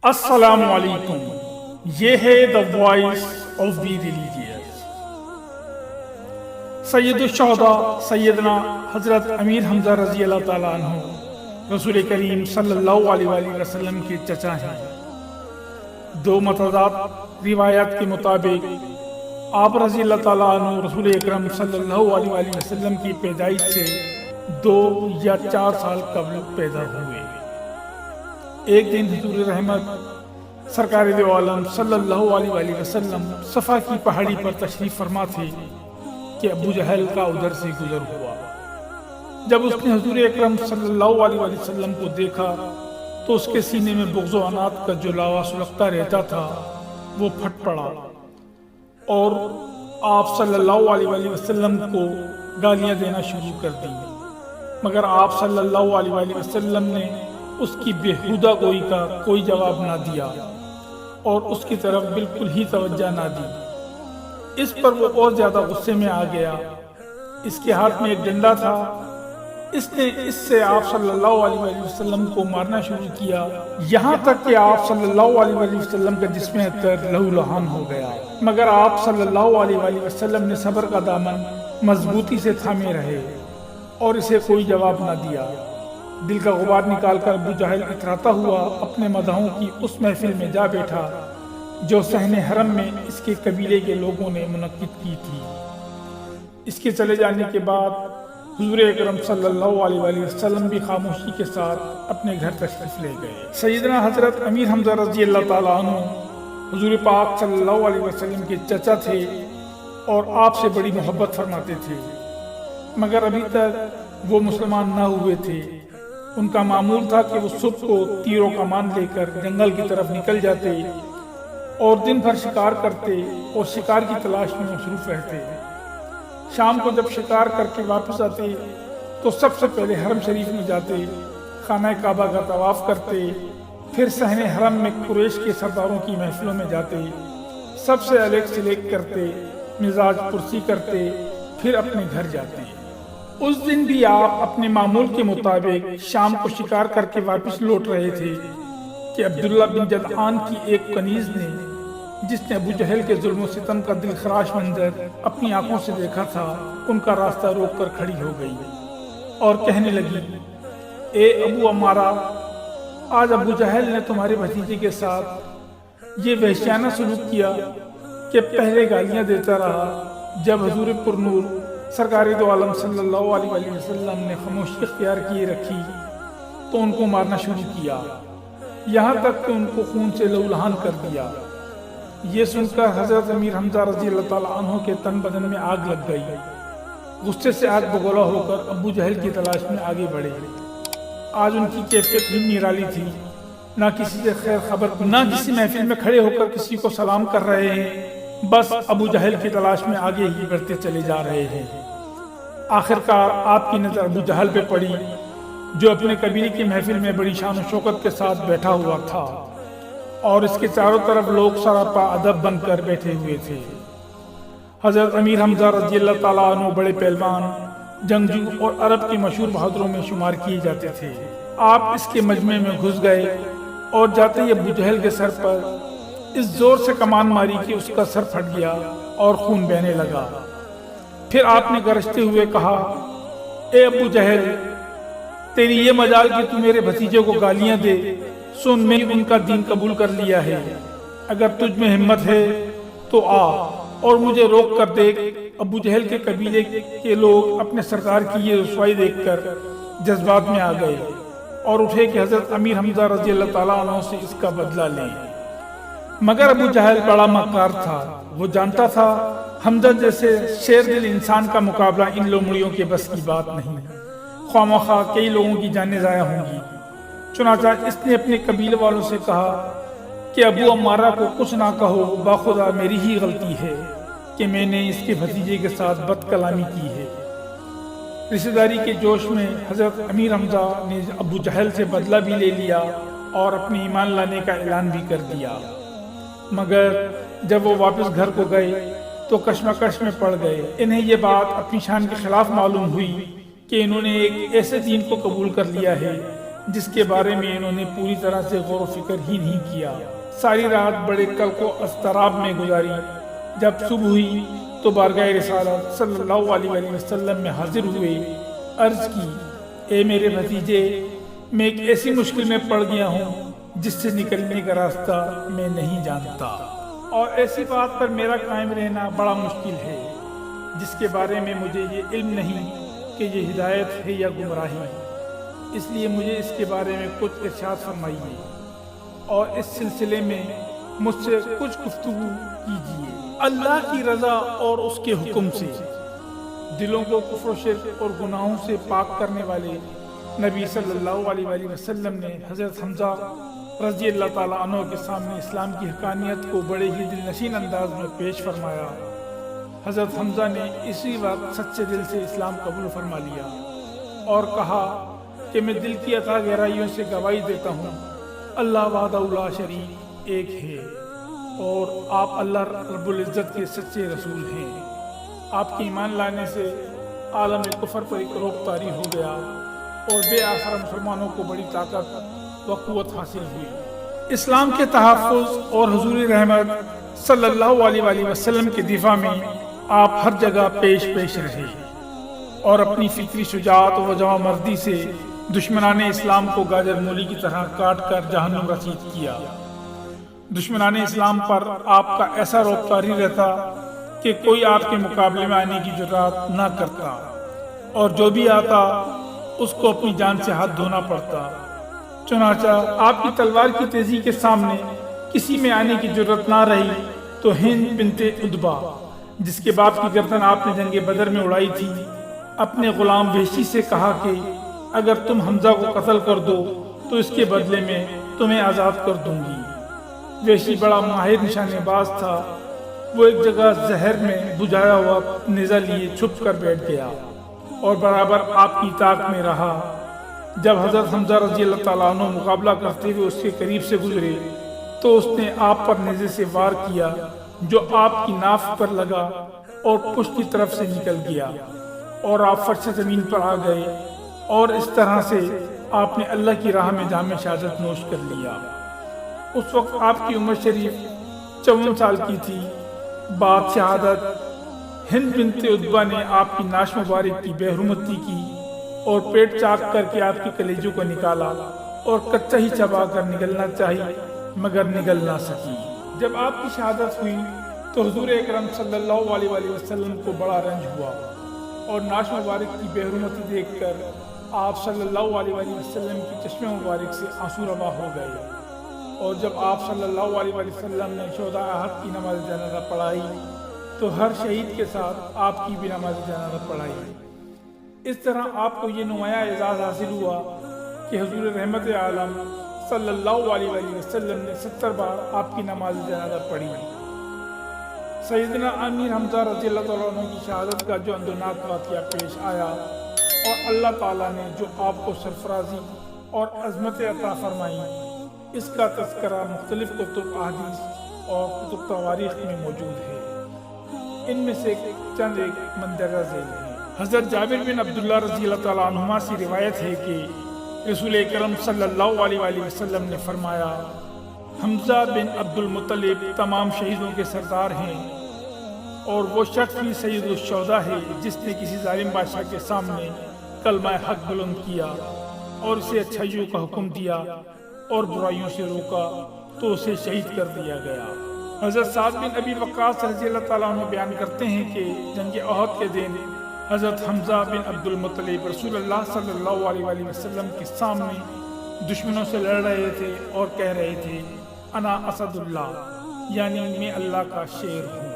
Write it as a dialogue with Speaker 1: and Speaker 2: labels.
Speaker 1: السلام علیکم، یہ ہے the voice of the religious. سید الشہداء سیدنا حضرت امیر حمزہ رضی اللہ تعالیٰ عنہ رسول کریم صلی اللہ علیہ وآلہ وسلم کے چچا ہیں۔ دو متضاد روایات کے مطابق آپ رضی اللہ تعالیٰ عنہ رسول اکرم صلی اللہ علیہ وآلہ وسلم کی پیدائش سے 2 یا 4 سال قبل پیدا ہوئے۔ ایک دن حضور رحمت سرکار دو عالم صلی اللہ علیہ وآلہ وسلم صفا کی پہاڑی پر تشریف فرما تھے کہ ابو جہل کا ادھر سے گزر ہوا۔ جب اس نے حضور اکرم صلی اللہ علیہ وآلہ وسلم کو دیکھا تو اس کے سینے میں بغض و عناد کا جو لاوا سلگتا رہتا تھا وہ پھٹ پڑا اور آپ صلی اللہ علیہ وآلہ وسلم کو گالیاں دینا شروع کر دی، مگر آپ صلی اللہ علیہ وآلہ وسلم نے اس کی بےہودہ گوئی کا کوئی جواب نہ دیا اور اس کی طرف بالکل ہی توجہ نہ دی۔ اس پر وہ اور زیادہ غصے میں آ گیا۔ اس کے ہاتھ میں ایک ڈنڈا تھا، اس نے اس سے آپ صلی اللہ علیہ وآلہ وسلم کو مارنا شروع کیا، یہاں تک کہ آپ صلی اللہ علیہ وآلہ وسلم کا جسم اطہر لہو لہان ہو گیا، مگر آپ صلی اللہ علیہ وآلہ وسلم نے صبر کا دامن مضبوطی سے تھامے رہے اور اسے کوئی جواب نہ دیا۔ دل کا غبار نکال کر ابو جہل اتراتا ہوا اپنے مداحوں کی اس محفل میں جا بیٹھا جو صحن حرم میں اس کے قبیلے کے لوگوں نے منعقد کی تھی۔ اس کے چلے جانے کے بعد حضور اکرم صلی اللہ علیہ وآلہ وسلم بھی خاموشی کے ساتھ اپنے گھر تشریف لے گئے۔ سیدنا حضرت امیر حمزہ رضی اللہ تعالیٰ عنہ حضور پاک صلی اللہ علیہ وسلم کے چچا تھے اور آپ سے بڑی محبت فرماتے تھے، مگر ابھی تک وہ مسلمان نہ ہوئے تھے۔ ان کا معمول تھا کہ وہ صبح کو تیر و کمان لے کر جنگل کی طرف نکل جاتے اور دن بھر شکار کرتے اور شکار کی تلاش میں مصروف رہتے۔ شام کو جب شکار کر کے واپس آتے تو سب سے پہلے حرم شریف میں جاتے، خانہ کعبہ کا طواف کرتے، پھر صحن حرم میں قریش کے سرداروں کی محفلوں میں جاتے، سب سے الیک سلیک کرتے، مزاج پرسی کرتے، پھر اپنے گھر جاتے۔ اس دن بھی آپ اپنے معمول کے مطابق شام کو شکار کر کے واپس لوٹ رہے تھے کہ عبداللہ بن جدعان کی ایک کنیز نے، جس نے ابو جہل کے ظلم و ستم کا دل خراش منظر اپنی آنکھوں سے دیکھا تھا، ان کا راستہ روک کر کھڑی ہو گئی اور کہنے لگی، اے ابو عمارہ، آج ابو جہل نے تمہارے بھتیجے کے ساتھ یہ وحشیانہ سلوک کیا کہ پہلے گالیاں دیتا رہا، جب حضور پرنور سرکار دو عالم صلی اللہ علیہ وآلہ وسلم نے خاموشی اختیار کیے رکھی تو ان کو مارنا شروع کیا، یہاں تک کہ ان کو خون سے لہولہان کر دیا۔ یہ سن کر حضرت امیر حمزہ رضی اللہ تعالیٰ عنہ کے تن بدن میں آگ لگ گئی۔ غصے سے آگ بگولا ہو کر ابو جہل کی تلاش میں آگے بڑھے۔ آج ان کی کیفیت ہی نرالی تھی، نہ کسی سے خیر خبر، نہ کسی محفل میں کھڑے ہو کر کسی کو سلام کر رہے ہیں، بس ابو جہل کی تلاش میں آگے ہی بڑھتے چلے جا رہے ہیں۔ آخرکار آپ کی نظر ابو جہل پہ پڑی جو اپنے قبیلے کی محفل میں بڑی شان و شوکت کے ساتھ بیٹھا ہوا تھا اور اس کے چاروں طرف لوگ سراپا ادب بن کر بیٹھے ہوئے تھے۔ حضرت امیر حمزہ رضی اللہ تعالیٰ عنہ بڑے پہلوان، جنگجو اور عرب کے مشہور بہادروں میں شمار کیے جاتے تھے۔ آپ اس کے مجمع میں گھس گئے اور جاتے ہی ابو جہل کے سر پر اس زور سے کمان ماری کہ اس کا سر پھٹ گیا اور خون بہنے لگا۔ پھر آپ نے گرجتے ہوئے کہا، اے ابو جہل، تیری یہ مجال کہ تو میرے بھتیجے کو گالیاں دے، سن میں ان کا دین قبول کر لیا ہے، اگر تجھ میں ہمت ہے تو آ اور مجھے روک کر دیکھ۔ ابو جہل کے قبیلے کے لوگ اپنے سرکار کی یہ رسوائی دیکھ کر جذبات میں آ گئے اور اٹھے کہ حضرت امیر حمزہ رضی اللہ تعالیٰ عنہ سے اس کا بدلہ لیں، مگر ابو جہل بڑا مکار تھا۔ وہ جانتا تھا حمزہ جیسے شیر دل انسان کا مقابلہ ان لومڑیوں کے بس کی بات نہیں، خواہ کئی لوگوں کی جانیں ضائع ہوں گی۔ چنانچہ اس نے اپنے قبیلے والوں سے کہا کہ ابو عمارہ کو کچھ نہ کہو، باخدا میری ہی غلطی ہے کہ میں نے اس کے بھتیجے کے ساتھ بد کلامی کی ہے۔ رشتہ داری کے جوش میں حضرت امیر حمزہ نے ابو جہل سے بدلہ بھی لے لیا اور اپنے ایمان لانے کا اعلان بھی کر دیا، مگر جب وہ واپس گھر کو گئے تو کشمکش میں پڑ گئے۔ انہیں یہ بات اپنی شان کے خلاف معلوم ہوئی کہ انہوں نے ایک ایسے دین کو قبول کر لیا ہے جس کے بارے میں انہوں نے پوری طرح سے غور و فکر ہی نہیں کیا۔ ساری رات بڑے کلق و اضطراب میں گزاری۔ جب صبح ہوئی تو بارگاہ رسالت صلی اللہ علیہ وآلہ وسلم میں حاضر ہوئے۔ عرض کی، اے میرے بھتیجے، میں ایک ایسی مشکل میں پڑ گیا ہوں جس سے نکلنے کا راستہ میں نہیں جانتا، اور ایسی بات پر میرا قائم رہنا بڑا مشکل ہے جس کے بارے میں مجھے یہ علم نہیں کہ یہ ہدایت ہے یا گمراہی۔ اس لیے مجھے اس کے بارے میں کچھ ارشاد فرمائیے اور اس سلسلے میں مجھ سے کچھ گفتگو کیجیے۔ اللہ کی رضا اور اس کے حکم سے دلوں کو کفر و شرک اور گناہوں سے پاک کرنے والے نبی صلی اللہ علیہ وآلہ وسلم نے حضرت حمزہ رضی اللہ تعالیٰ عنہ کے سامنے اسلام کی حقانیت کو بڑے ہی دل نشین انداز میں پیش فرمایا۔ حضرت حمزہ نے اسی وقت سچے دل سے اسلام قبول فرما لیا اور کہا کہ میں دل کی عطا گہرائیوں سے گواہی دیتا ہوں اللہ وحدہ لا شریک ایک ہے، اور آپ اللہ رب العزت کے سچے رسول ہیں۔ آپ کے ایمان لانے سے عالم کفر پر ایک روک طاری ہو گیا اور بے آسرا مسلمانوں کو بڑی طاقت و قوت حاصل ہوئی۔ اسلام کے تحفظ اور حضور رحمت صلی اللہ علیہ وآلہ وسلم کے دفاع میں آپ ہر جگہ پیش رہے اور اپنی فکری شجاعت و جواں مردی سے دشمنان اسلام کو گاجر مولی کی طرح کاٹ کر جہنم رسید کیا۔ دشمنان اسلام پر آپ کا ایسا روب طاری رہتا کہ کوئی آپ کے مقابلے میں آنے کی جرات نہ کرتا، اور جو بھی آتا اس کو اپنی جان سے ہاتھ دھونا پڑتا۔ چنانچہ آپ کی تلوار کی تیزی کے سامنے کسی میں آنے کی جرت نہ رہی تو ہند بنت عتبہ، جس کے باپ کی گردن آپ نے جنگ بدر میں اڑائی تھی، اپنے غلام وحشی سے کہا کہ اگر تم حمزہ کو قتل کر دو تو اس کے بدلے میں تمہیں آزاد کر دوں گی۔ وحشی بڑا ماہر نشانے باز تھا۔ وہ ایک جگہ زہر میں بجھایا ہوا نیزہ لیے چھپ کر بیٹھ گیا اور برابر آپ کی طاق میں رہا۔ جب حضرت حمزہ رضی اللہ تعالیٰ عنہ مقابلہ کرتے ہوئے اس کے قریب سے گزرے تو اس نے آپ پر نیزے سے وار کیا جو آپ کی ناف پر لگا اور پشت کی طرف سے نکل گیا، اور آپ فرش زمین پر آ گئے، اور اس طرح سے آپ نے اللہ کی راہ میں جام شہادت نوش کر لیا۔ اس وقت آپ کی عمر شریف 54 سال کی تھی۔ بعد شہادت ہند بنت عتبہ نے آپ کی ناش مبارک کی بے حرمتی کی اور پیٹ چاک کر کے آپ کے کلیجوں کو نکالا اور کچا ہی چبا کر نگلنا چاہی مگر نگل نہ سکی۔ جب آپ کی شہادت ہوئی تو حضور اکرم صلی اللہ علیہ وآلہ وسلم کو بڑا رنج ہوا اور ناش مبارک کی بے حرمتی دیکھ کر آپ صلی اللہ علیہ وآلہ وسلم کی چشمے مبارک سے آنسو روا ہو گئے، اور جب آپ صلی اللہ علیہ وآلہ وسلم نے شہداء احد کی نماز جنازہ پڑھائی تو ہر شہید کے ساتھ آپ کی بھی نماز جنازہ پڑھائی۔ اس طرح آپ کو یہ نمایاں اعزاز حاصل ہوا کہ حضور رحمت عالم صلی اللہ علیہ وآلہ وسلم نے 70 بار آپ کی نماز جنازہ پڑھی۔ سیدنا امیر حمزہ رضی اللہ تعالیٰ عنہ کی شہادت کا جو اندوناک واقعہ پیش آیا اور اللہ تعالیٰ نے جو آپ کو سرفرازی اور عظمت عطا فرمائی، اس کا تذکرہ مختلف کتب احادیث اور کتب تواریخ میں موجود ہے۔ ان میں سے چند ایک مندرجہ ذیل ہیں۔ حضرت جابر بن عبداللہ رضی اللہ تعالیٰ عنہما سے روایت ہے کہ رسول اکرم صلی اللہ علیہ وآلہ وسلم نے فرمایا، حمزہ بن عبد المطلب تمام شہیدوں کے سردار ہیں، اور وہ شخص بھی سید الشہداء ہے جس نے کسی ظالم بادشاہ کے سامنے کلمہ حق بلند کیا اور اسے اچھائیوں کا حکم دیا اور برائیوں سے روکا تو اسے شہید کر دیا گیا۔ حضرت سعد بن ابی وقاص رضی اللہ تعالیٰ عنہ بیان کرتے ہیں کہ جنگ احد کے دن حضرت حمزہ بن عبد المطلب رسول اللہ صلی اللہ علیہ وآلہ وسلم کے سامنے دشمنوں سے لڑ رہے تھے اور کہہ رہے تھے، انا اسد اللہ، یعنی میں اللہ کا شیر ہوں۔